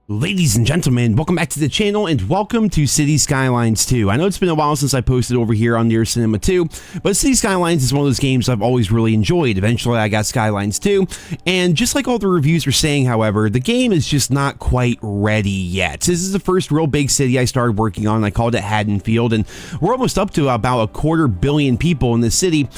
Ladies and gentlemen, welcome back to the channel and welcome to City Skylines 2. I know it's been a while since I posted over here on Near Cinema 2, but City Skylines is one of those games I've always really enjoyed. Eventually I got Skylines 2, and just like all the reviews are saying, however, the game is just not quite ready yet. This is the first real big city I started working on. I called it Haddonfield, and we're almost up to about 250 million people in this city.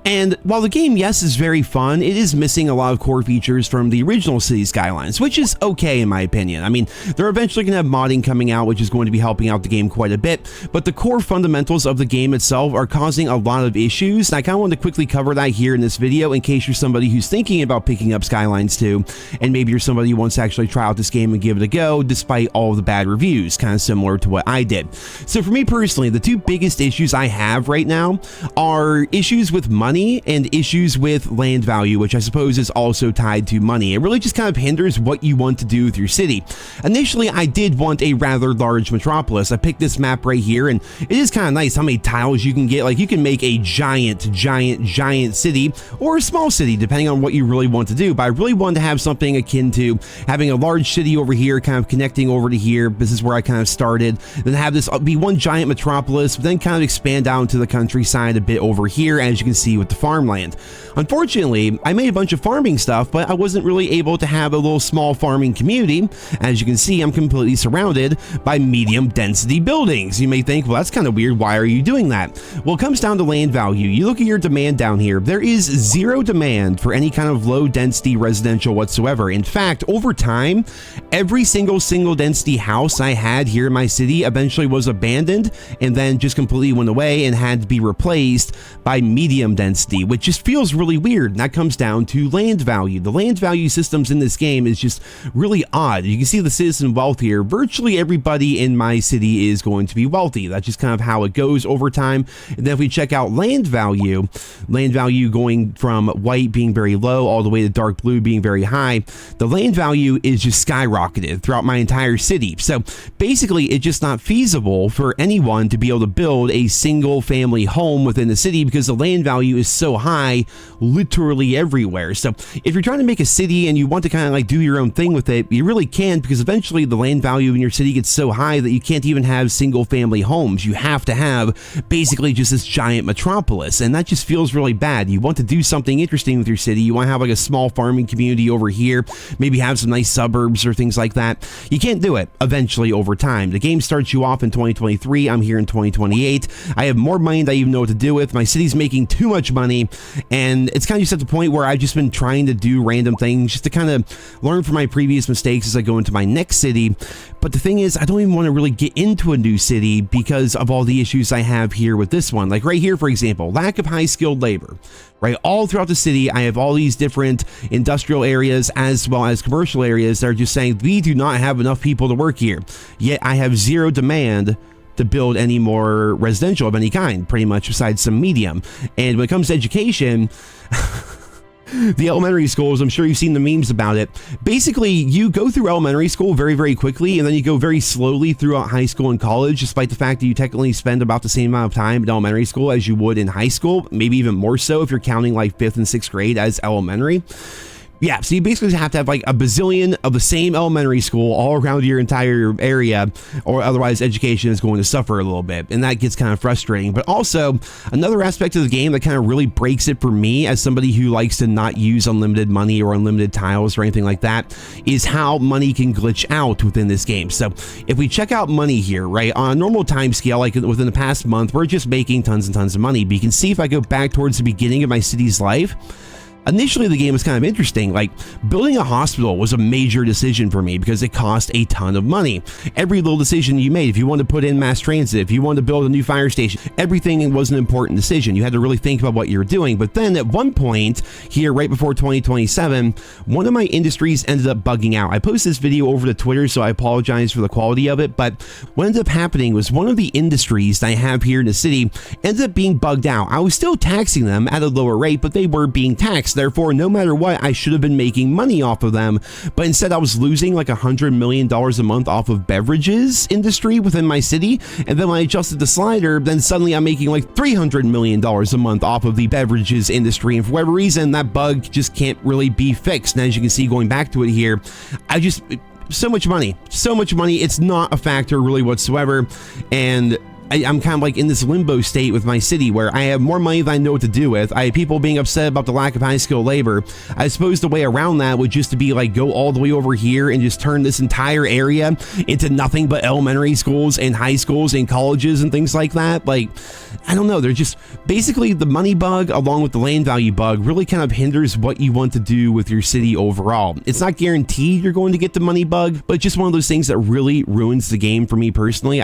And while the game, yes, is very fun, it is missing a lot of core features from the original City Skylines, which is okay in my opinion. I mean, they're eventually going to have modding coming out, which is going to be helping out the game quite a bit, but the core fundamentals of the game itself are causing a lot of issues, and I kind of want to quickly cover that here in this video in case you're somebody who's thinking about picking up Skylines 2, and maybe you're somebody who wants to actually try out this game and give it a go despite all the bad reviews, kind of similar to what I did. So for me personally, the two biggest issues I have right now are issues with money and issues with land value, which I suppose is also tied to money. It really just kind of hinders what you want to do with your city. Initially, I did want a rather large metropolis. I picked this map right here, and it is kind of nice how many tiles you can get. Like, you can make a giant city or a small city, depending on what you really want to do. But I really wanted to have something akin to having a large city over here, kind of connecting over to here. This is where I kind of started. Then have this be one giant metropolis, but then kind of expand out to the countryside a bit over here, as you can see with the farmland. Unfortunately, I made a bunch of farming stuff, but I wasn't really able to have a little small farming community. As you can see, I'm completely surrounded by medium density buildings. You may think, well, that's kind of weird. Why are you doing that? Well, it comes down to land value. You look at your demand down here. There is zero demand for any kind of low density residential whatsoever. In fact, over time, every single density house I had here in my city eventually was abandoned and then just completely went away and had to be replaced by medium density, which just feels really weird. And that comes down to land value. The land value systems in this game is just really odd. You can see the citizen wealth here. Virtually everybody in my city is going to be wealthy. That's just kind of how it goes over time. And then if we check out land value going from white being very low all the way to dark blue being very high, the land value is just skyrocketed throughout my entire city. So basically, it's just not feasible for anyone to be able to build a single family home within the city because the land value is so high literally everywhere. So if you're trying to make a city and you want to kind of like do your own thing with it, you really can, because eventually the land value in your city gets so high that you can't even have single family homes. You have to have basically just this giant metropolis, and that just feels really bad. You want to do something interesting with your city. You want to have like a small farming community over here, maybe have some nice suburbs or things like that. You can't do it eventually over time. The game starts you off in 2023. I'm here in 2028. I have more money than I even know what to do with. My city's making too much money, and it's kind of just at the point where I've just been trying to do random things just to kind of learn from my previous mistakes as I go into my next city. But the thing is, I don't even want to really get into a new city because of all the issues I have here with this one. Like right here, for example, lack of high skilled labor. Right, all throughout the city, I have all these different industrial areas as well as commercial areas that are just saying we do not have enough people to work here. Yet I have zero demand to build any more residential of any kind, pretty much besides some medium. And when it comes to education, the elementary schools, I'm sure you've seen the memes about it. Basically, you go through elementary school very quickly, and then you go very slowly throughout high school and college, despite the fact that you technically spend about the same amount of time in elementary school as you would in high school, maybe even more so if you're counting like 5th and 6th grade as elementary. Yeah, so you basically have to have like a bazillion of the same elementary school all around your entire area, or otherwise education is going to suffer a little bit, and that gets kind of frustrating. But also, another aspect of the game that kind of really breaks it for me as somebody who likes to not use unlimited money or unlimited tiles or anything like that is how money can glitch out within this game. So if we check out money here, right, on a normal time scale, like within the past month, we're just making tons and tons of money. But you can see if I go back towards the beginning of my city's life, initially, the game was kind of interesting. Like, building a hospital was a major decision for me because it cost a ton of money. Every little decision you made, if you wanted to put in mass transit, if you wanted to build a new fire station, everything was an important decision. You had to really think about what you were doing. But then at one point here, right before 2027, one of my industries ended up bugging out. I posted this video over to Twitter, so I apologize for the quality of it. But what ended up happening was one of the industries that I have here in the city ended up being bugged out. I was still taxing them at a lower rate, but they were being taxed. Therefore, no matter what, I should have been making money off of them, but instead I was losing like $100 million a month off of beverages industry within my city. And then when I adjusted the slider, then suddenly I'm making like $300 million a month off of the beverages industry. And for whatever reason, that bug just can't really be fixed. And as you can see, going back to it here, so much money. So much money. It's not a factor really whatsoever. And I'm kind of like in this limbo state with my city where I have more money than I know what to do with. I have people being upset about the lack of high skilled labor. I suppose the way around that would just to be like go all the way over here and just turn this entire area into nothing but elementary schools and high schools and colleges and things like that. Like, I don't know. They're just basically the money bug along with the land value bug really kind of hinders what you want to do with your city overall. It's not guaranteed you're going to get the money bug, but it's just one of those things that really ruins the game for me personally.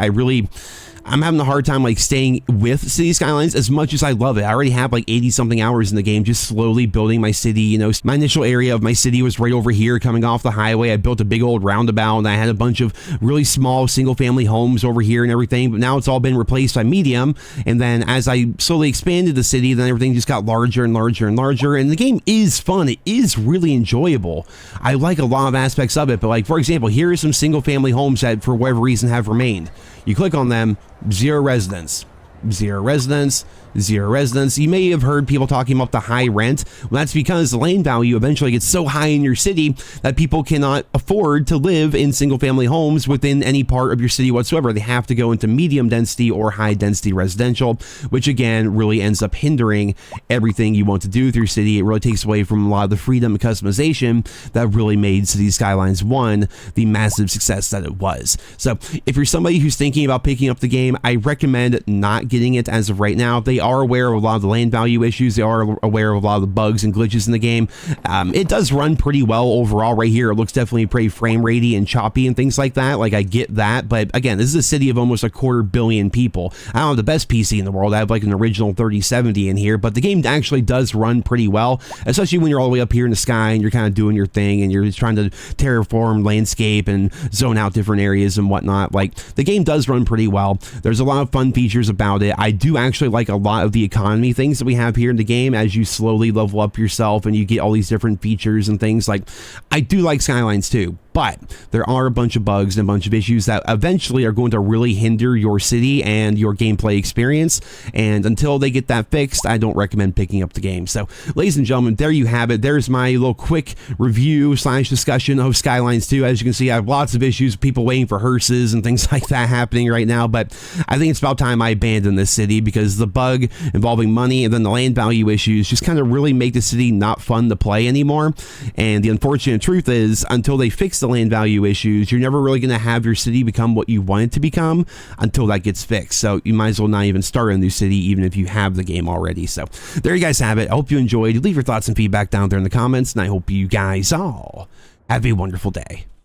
I'm having a hard time like staying with City Skylines as much as I love it. I already have like 80 something hours in the game, just slowly building my city. You know, my initial area of my city was right over here coming off the highway. I built a big old roundabout and I had a bunch of really small single family homes over here and everything, but now it's all been replaced by medium. And then as I slowly expanded the city, then everything just got larger and larger and larger. And the game is fun. It is really enjoyable. I like a lot of aspects of it, but like, for example, here are some single family homes that for whatever reason have remained. You click on them, 0 residents, 0 residents, 0 residents. You may have heard people talking about the high rent. Well, that's because the land value eventually gets so high in your city that people cannot afford to live in single family homes within any part of your city whatsoever. They have to go into medium density or high density residential, which again really ends up hindering everything you want to do with your city. It really takes away from a lot of the freedom and customization that really made City Skylines 1 the massive success that it was. So if you're somebody who's thinking about picking up the game, I recommend not getting it as of right now. They are aware of a lot of the land value issues. They are aware of a lot of the bugs and glitches in the game. It does run pretty well overall right here. It looks definitely pretty frame ratey and choppy and things like that. Like, I get that. But again, this is a city of almost 250 million people. I don't have the best PC in the world. I have like an original 3070 in here, but the game actually does run pretty well, especially when you're all the way up here in the sky and you're kind of doing your thing and you're just trying to terraform landscape and zone out different areas and whatnot. Like, the game does run pretty well. There's a lot of fun features about it. I do actually like a lot of the economy things that we have here in the game as you slowly level up yourself and you get all these different features and things. Like, I do like Skylines too, but there are a bunch of bugs and a bunch of issues that eventually are going to really hinder your city and your gameplay experience. And until they get that fixed, I don't recommend picking up the game. So, ladies and gentlemen, there you have it. There's my little quick review / discussion of Skylines 2. As you can see, I have lots of issues, people waiting for hearses and things like that happening right now. But I think it's about time I abandon this city because the bug involving money and then the land value issues just kind of really make the city not fun to play anymore. And the unfortunate truth is, until they fix the land value issues, you're never really going to have your city become what you want it to become until that gets fixed. So you might as well not even start a new city even if you have the game already. So there you guys have it. I hope you enjoyed. Leave your thoughts and feedback down there in the comments, and I hope you guys all have a wonderful day.